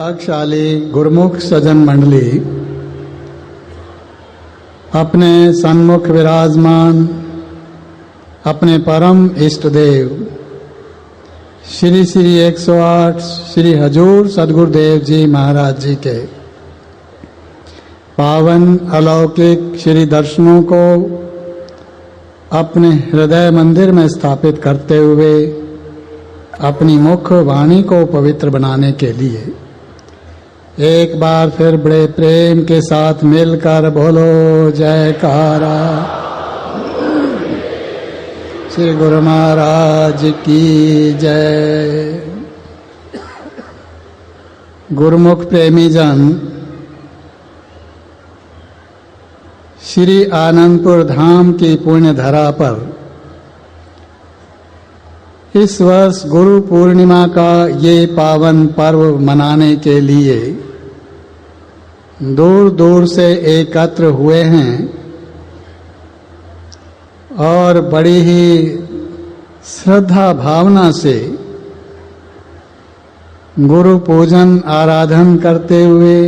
भाग्यशाली गुरुमुख सज्जन मंडली अपने सन्मुख विराजमान अपने परम इष्ट देव श्री श्री 108 श्री हजूर सदगुरुदेव जी महाराज जी के पावन अलौकिक श्री दर्शनों को अपने हृदय मंदिर में स्थापित करते हुए अपनी मुख वाणी को पवित्र बनाने के लिए एक बार फिर बड़े प्रेम के साथ मिलकर बोलो जयकारा। श्री गुरु महाराज की जय। गुरुमुख प्रेमी जन श्री आनंदपुर धाम की पुण्य धरा पर इस वर्ष गुरु पूर्णिमा का ये पावन पर्व मनाने के लिए दूर दूर से एकत्र हुए हैं और बड़ी ही श्रद्धा भावना से गुरु पूजन आराधन करते हुए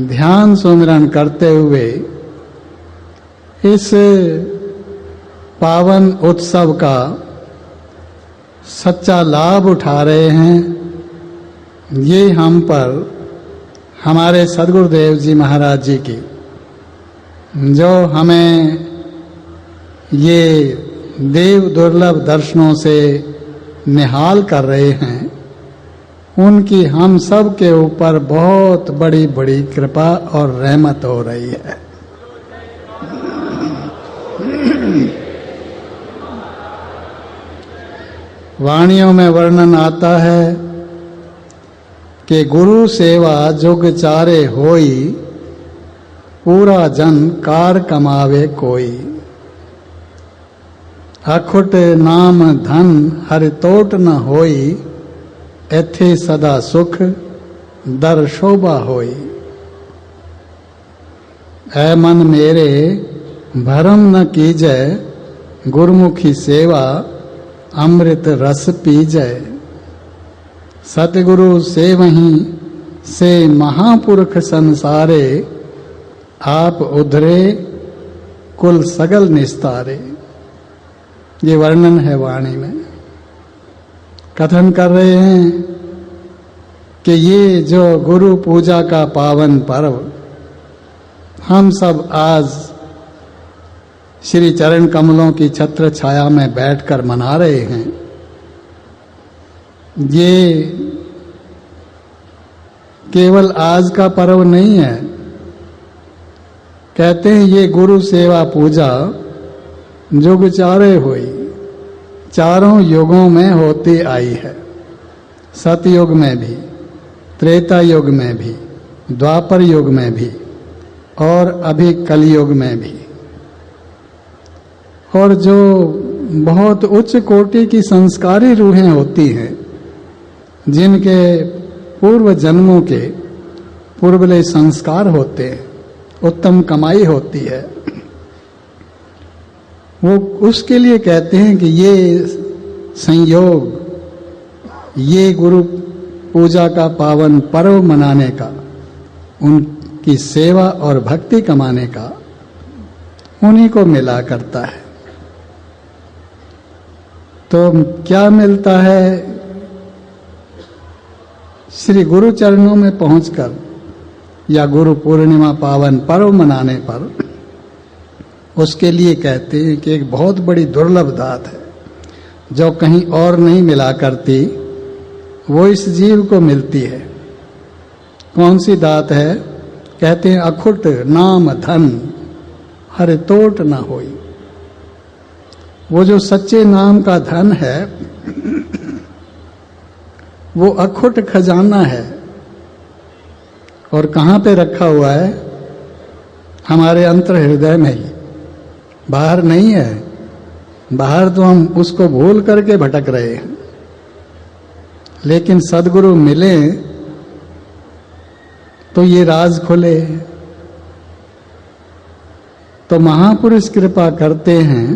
ध्यान सुमिरन करते हुए इस पावन उत्सव का सच्चा लाभ उठा रहे हैं। ये हम पर हमारे सदगुरुदेव जी महाराज जी की जो हमें ये देव दुर्लभ दर्शनों से निहाल कर रहे हैं, उनकी हम सब के ऊपर बहुत बड़ी बड़ी कृपा और रहमत हो रही है। वाणियों में वर्णन आता है कि गुरु सेवा जुग चारे होई, पूरा जन कार कमावे कोई। अखुट नाम धन हर तोट न होई, एथे सदा सुख दर शोभा होई। ऐ मन मेरे भरम न कीजै, गुरुमुखी सेवा अमृत रस पीजय। सतगुरु से वहीं से महापुरख संसारे, आप उधरे कुल सगल निस्तारे। ये वर्णन है वाणी में। कथन कर रहे हैं कि ये जो गुरु पूजा का पावन पर्व हम सब आज श्री चरण कमलों की छत्र छाया में बैठकर मना रहे हैं, ये केवल आज का पर्व नहीं है। कहते हैं ये गुरु सेवा पूजा जुग चारे हुई, चारों युगों में होती आई है। सतयुग में भी, त्रेता युग में भी, द्वापर युग में भी और अभी कलयुग में भी। और जो बहुत उच्च कोटि की संस्कारी रूहें होती हैं, जिनके पूर्व जन्मों के पूर्वले संस्कार होते हैं, उत्तम कमाई होती है, वो उसके लिए कहते हैं कि ये संयोग, ये गुरु पूजा का पावन पर्व मनाने का, उनकी सेवा और भक्ति कमाने का उन्हीं को मिला करता है। तो क्या मिलता है? श्री गुरु चरणों में पहुंचकर या गुरु पूर्णिमा पावन पर्व मनाने पर उसके लिए कहते हैं कि एक बहुत बड़ी दुर्लभ दात है जो कहीं और नहीं मिला करती, वो इस जीव को मिलती है। कौन सी दात है? कहते हैं अखुट नाम धन हर तोट न होई। वो जो सच्चे नाम का धन है, वो अखुट खजाना है। और कहाँ पे रखा हुआ है? हमारे अंतर हृदय में ही, बाहर नहीं है। बाहर तो हम उसको भूल करके भटक रहे हैं। लेकिन सदगुरु मिले तो ये राज खुले। तो महापुरुष कृपा करते हैं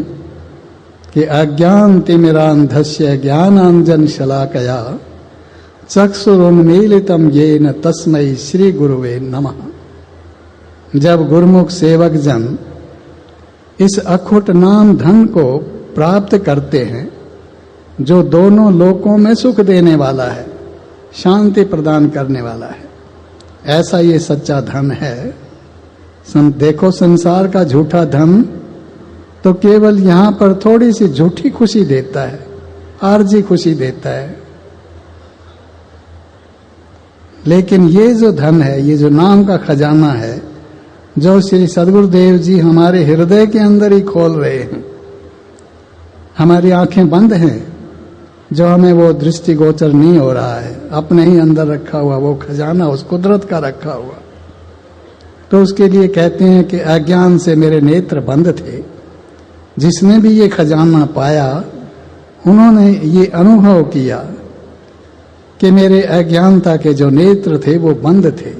कि अज्ञान तिमिरांधस्य ज्ञानांजन शलाकया चक्षुरुन्मीलितम येन तस्मै श्री गुरुवे नमः। जब गुरुमुख सेवक जन इस अखुट नाम धन को प्राप्त करते हैं, जो दोनों लोकों में सुख देने वाला है, शांति प्रदान करने वाला है, ऐसा ये सच्चा धन है। देखो संसार का झूठा धन तो केवल यहां पर थोड़ी सी झूठी खुशी देता है, आरजी खुशी देता है। लेकिन ये जो धन है, ये जो नाम का खजाना है, जो श्री सद्गुरुदेव जी हमारे हृदय के अंदर ही खोल रहे हैं, हमारी आंखें बंद हैं, जो हमें वो दृष्टिगोचर नहीं हो रहा है, अपने ही अंदर रखा हुआ वो खजाना, उस कुदरत का रखा हुआ। तो उसके लिए कहते हैं कि अज्ञान से मेरे नेत्र बंद थे। जिसने भी ये खजाना पाया, उन्होंने ये अनुभव किया कि मेरे अज्ञानता के जो नेत्र थे वो बंद थे।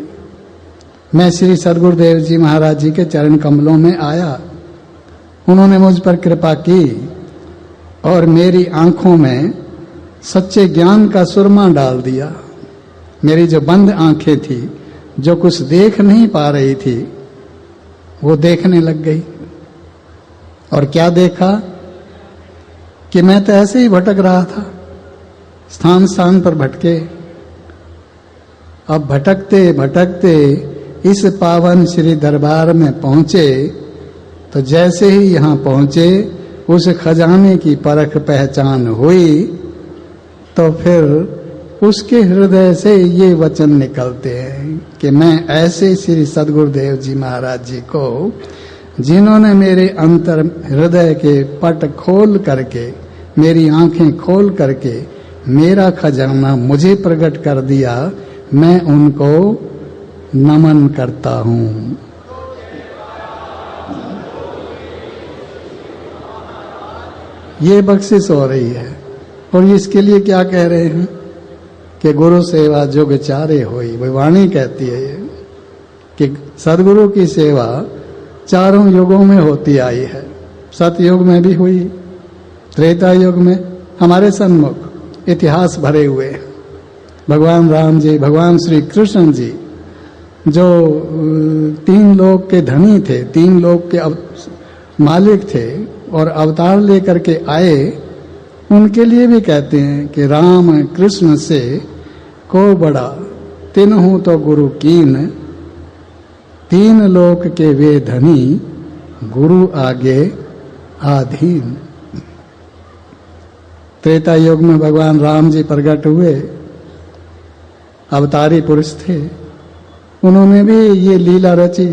मैं श्री सद्गुरुदेव जी महाराज जी के चरण कमलों में आया, उन्होंने मुझ पर कृपा की और मेरी आंखों में सच्चे ज्ञान का सुरमा डाल दिया। मेरी जो बंद आंखें थी, जो कुछ देख नहीं पा रही थी, वो देखने लग गई। और क्या देखा कि मैं तो ऐसे ही भटक रहा था, स्थान स्थान पर भटके। अब भटकते भटकते इस पावन श्री दरबार में पहुंचे, तो जैसे ही यहाँ पहुंचे उस खजाने की परख पहचान हुई, तो फिर उसके हृदय से ये वचन निकलते हैं कि मैं ऐसे श्री सद्गुरुदेव जी महाराज जी को, जिन्होंने मेरे अंतर हृदय के पट खोल करके, मेरी आंखें खोल करके मेरा खजाना मुझे प्रकट कर दिया, मैं उनको नमन करता हूँ। ये बख्शिश हो रही है। और इसके लिए क्या कह रहे हैं कि गुरु सेवा जुग चारे होई, वही वाणी कहती है ये कि सदगुरु की सेवा चारों युगों में होती आई है। सतयुग में भी हुई, त्रेता युग में हमारे सन्मुख इतिहास भरे हुए हैं। भगवान राम जी, भगवान श्री कृष्ण जी, जो 3 लोक के धनी थे, 3 लोक के मालिक थे और अवतार लेकर के आए, उनके लिए भी कहते हैं कि राम कृष्ण से को बड़ा तिन्हु तो गुरु कीन, 3 लोक के वे धनी गुरु आगे आधीन। त्रेता युग में भगवान राम जी प्रकट हुए, अवतारी पुरुष थे। उन्होंने भी ये लीला रची,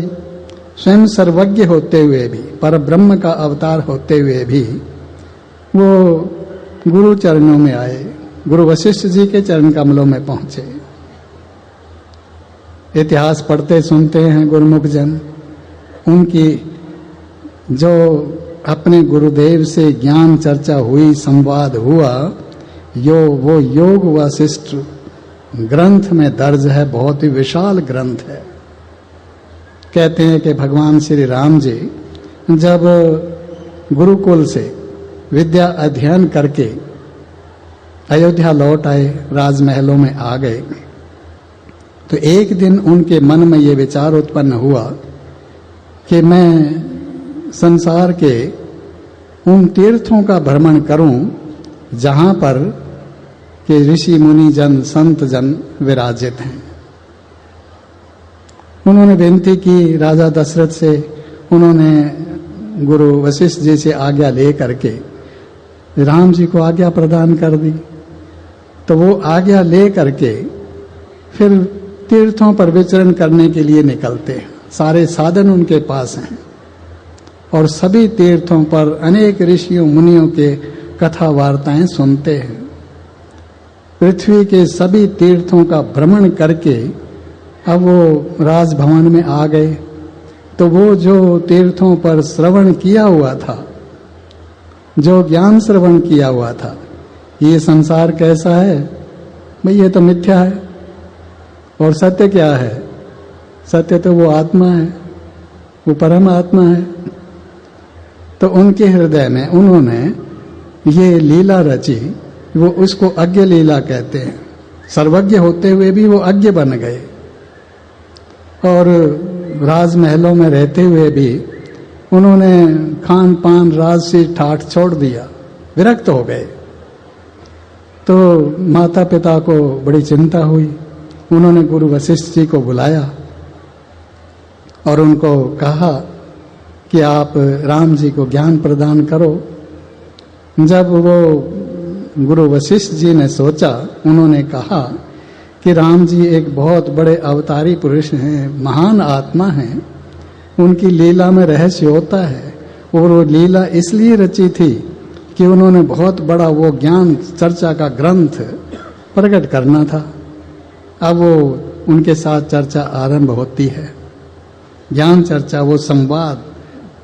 स्वयं सर्वज्ञ होते हुए भी, पर ब्रह्म का अवतार होते हुए भी वो गुरु चरणों में आए, गुरु वशिष्ठ जी के चरण कमलों में पहुंचे। इतिहास पढ़ते सुनते हैं गुरुमुख जन, उनकी जो अपने गुरुदेव से ज्ञान चर्चा हुई, संवाद हुआ, वो योग वशिष्ठ ग्रंथ में दर्ज है, बहुत ही विशाल ग्रंथ है। कहते हैं कि भगवान श्री राम जी जब गुरुकुल से विद्या अध्ययन करके अयोध्या लौट आए, राजमहलों में आ गए, तो एक दिन उनके मन में ये विचार उत्पन्न हुआ कि मैं संसार के उन तीर्थों का भ्रमण करूं जहां पर कि ऋषि मुनि जन, संत जन विराजित हैं। उन्होंने विनती की राजा दशरथ से, उन्होंने गुरु वशिष्ठ जी से आज्ञा ले करके राम जी को आज्ञा प्रदान कर दी। तो वो आज्ञा ले करके फिर तीर्थों पर विचरण करने के लिए निकलते हैं। सारे साधन उनके पास हैं और सभी तीर्थों पर अनेक ऋषियों मुनियों के कथा वार्ताएं सुनते हैं। पृथ्वी के सभी तीर्थों का भ्रमण करके अब वो राजभवन में आ गए। तो वो जो तीर्थों पर श्रवण किया हुआ था, जो ज्ञान श्रवण किया हुआ था, ये संसार कैसा है भाई, ये तो मिथ्या है और सत्य क्या है? सत्य तो वो आत्मा है, वो परम आत्मा है। तो उनके हृदय में उन्होंने ये लीला रची, वो उसको अज्ञ लीला कहते हैं। सर्वज्ञ होते हुए भी वो अज्ञ बन गए, और राजमहलों में रहते हुए भी उन्होंने खान पान राजसी ठाठ छोड़ दिया, विरक्त हो गए। तो माता पिता को बड़ी चिंता हुई। उन्होंने गुरु वशिष्ठ जी को बुलाया और उनको कहा कि आप राम जी को ज्ञान प्रदान करो। जब वो गुरु वशिष्ठ जी ने सोचा, उन्होंने कहा कि राम जी एक बहुत बड़े अवतारी पुरुष हैं, महान आत्मा हैं, उनकी लीला में रहस्य होता है, और वो लीला इसलिए रची थी कि उन्होंने बहुत बड़ा वो ज्ञान चर्चा का ग्रंथ प्रकट करना था। अब वो उनके साथ चर्चा आरंभ होती है, ज्ञान चर्चा, वो संवाद,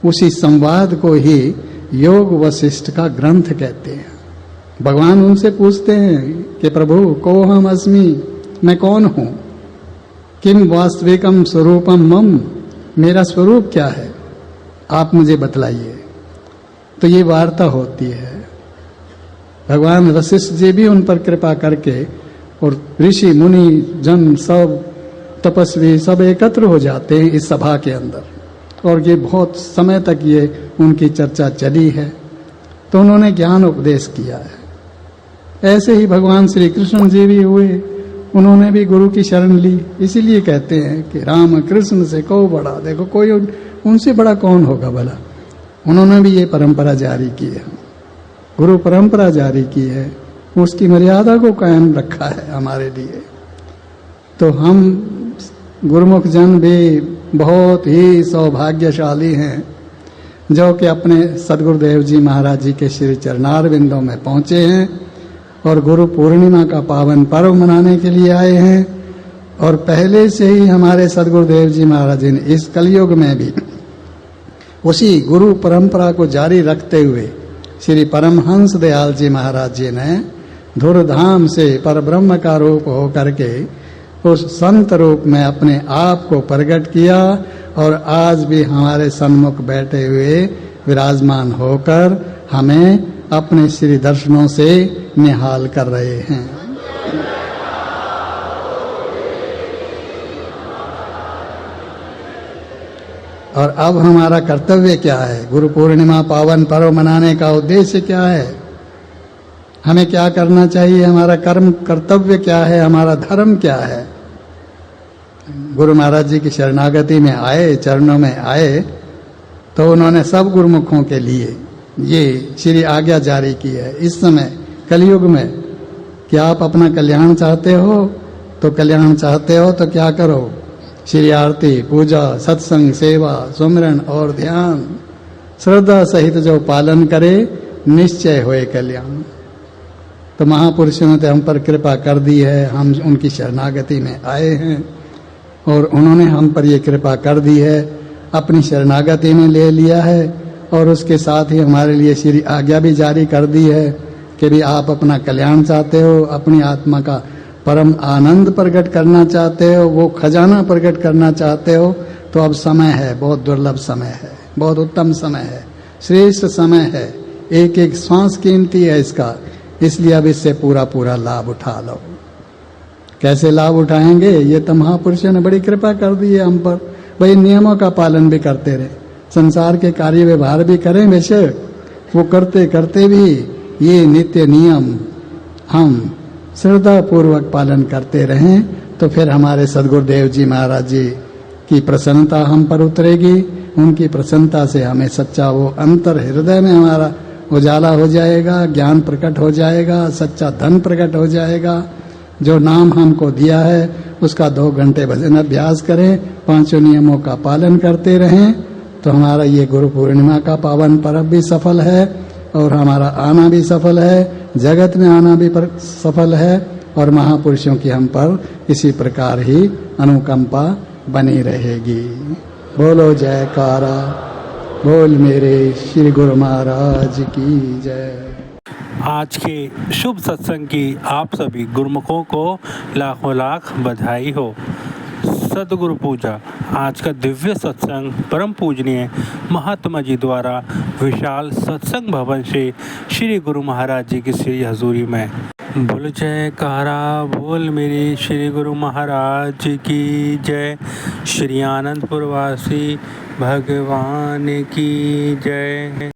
उसी संवाद को ही योग वशिष्ठ का ग्रंथ कहते हैं। भगवान उनसे पूछते हैं कि प्रभु को हम अस्मि, मैं कौन हूं, किम वास्तविकम स्वरूपम मम, मेरा स्वरूप क्या है, आप मुझे बतलाइए। तो ये वार्ता होती है। भगवान वशिष्ठ जी भी उन पर कृपा करके, और ऋषि मुनि जन सब तपस्वी सब एकत्र हो जाते हैं इस सभा के अंदर, और ये बहुत समय तक ये उनकी चर्चा चली है। तो उन्होंने ज्ञान उपदेश किया है। ऐसे ही भगवान श्री कृष्ण जी भी हुए, उन्होंने भी गुरु की शरण ली। इसीलिए कहते हैं कि राम कृष्ण से को बड़ा, देखो कोई उनसे बड़ा कौन होगा भला। उन्होंने भी ये परंपरा जारी की है, गुरु परंपरा जारी की है, उसकी मर्यादा को कायम रखा है हमारे लिए। तो हम गुरुमुख जन भी बहुत ही सौभाग्यशाली हैं जो कि अपने सदगुरुदेव जी महाराज जी के श्री चरणार बिंदों में पहुंचे हैं और गुरु पूर्णिमा का पावन पर्व मनाने के लिए आए हैं। और पहले से ही हमारे सदगुरुदेव जी महाराज जी ने इस कलयुग में भी उसी गुरु परंपरा को जारी रखते हुए श्री परमहंस दयाल जी महाराज जी ने धुरधाम से परब्रह्म का रूप होकर के उस संत रूप में अपने आप को प्रकट किया, और आज भी हमारे सन्मुख बैठे हुए विराजमान होकर हमें अपने श्री दर्शनों से निहाल कर रहे हैं। और अब हमारा कर्तव्य क्या है? गुरु पूर्णिमा पावन पर्व मनाने का उद्देश्य क्या है? हमें क्या करना चाहिए? हमारा कर्म कर्तव्य क्या है? हमारा धर्म क्या है? गुरु महाराज जी की शरणागति में आए, चरणों में आए, तो उन्होंने सब गुरुमुखों के लिए ये श्री आज्ञा जारी की है इस समय कलयुग में कि आप अपना कल्याण चाहते हो तो क्या करो? श्री आरती, पूजा, सत्संग, सेवा, सुमिरन और ध्यान श्रद्धा सहित जो पालन करे निश्चय होए कल्याण। तो महापुरुषों ने तो हम पर कृपा कर दी है, हम उनकी शरणागति में आए हैं और उन्होंने हम पर ये कृपा कर दी है, अपनी शरणागति में ले लिया है, और उसके साथ ही हमारे लिए श्री आज्ञा भी जारी कर दी है कि भी आप अपना कल्याण चाहते हो, अपनी आत्मा का परम आनंद प्रकट करना चाहते हो, वो खजाना प्रकट करना चाहते हो, तो अब समय है, बहुत दुर्लभ समय है, बहुत उत्तम समय है, श्रेष्ठ समय है, एक एक श्वास कीमती है इसका, इसलिए अब इससे पूरा पूरा लाभ उठा लो। कैसे लाभ उठाएंगे? ये तो महापुरुषों ने बड़ी कृपा कर दी है हम पर। भाई नियमों का पालन भी करते रहे, संसार के कार्य व्यवहार भी करें, बेशक वो करते करते भी ये नित्य नियम हम श्रद्धा पूर्वक पालन करते रहें, तो फिर हमारे सदगुरुदेव जी महाराज जी की प्रसन्नता हम पर उतरेगी। उनकी प्रसन्नता से हमें सच्चा वो अंतर हृदय में हमारा उजाला हो जाएगा, ज्ञान प्रकट हो जाएगा, सच्चा धन प्रकट हो जाएगा। जो नाम हमको दिया है उसका 2 घंटे भजन अभ्यास करें, 5 नियमों का पालन करते रहें, तो हमारा ये गुरु पूर्णिमा का पावन पर्व भी सफल है और हमारा आना भी सफल है, जगत में आना भी सफल है, और महापुरुषों की हम पर इसी प्रकार ही अनुकंपा बनी रहेगी। बोलो जयकारा, बोल मेरे श्री गुरु महाराज की जय। आज के शुभ सत्संग की आप सभी गुरुमुखों को लाखों लाख बधाई हो। सदगुरु पूजा आज का दिव्य सत्संग परम पूजनीय महात्मा जी द्वारा विशाल सत्संग भवन से श्री गुरु महाराज जी की श्री हजूरी में बोल जयकारा बोल मेरे श्री गुरु महाराज की जय। श्री आनंदपुर वासी भगवान की जय।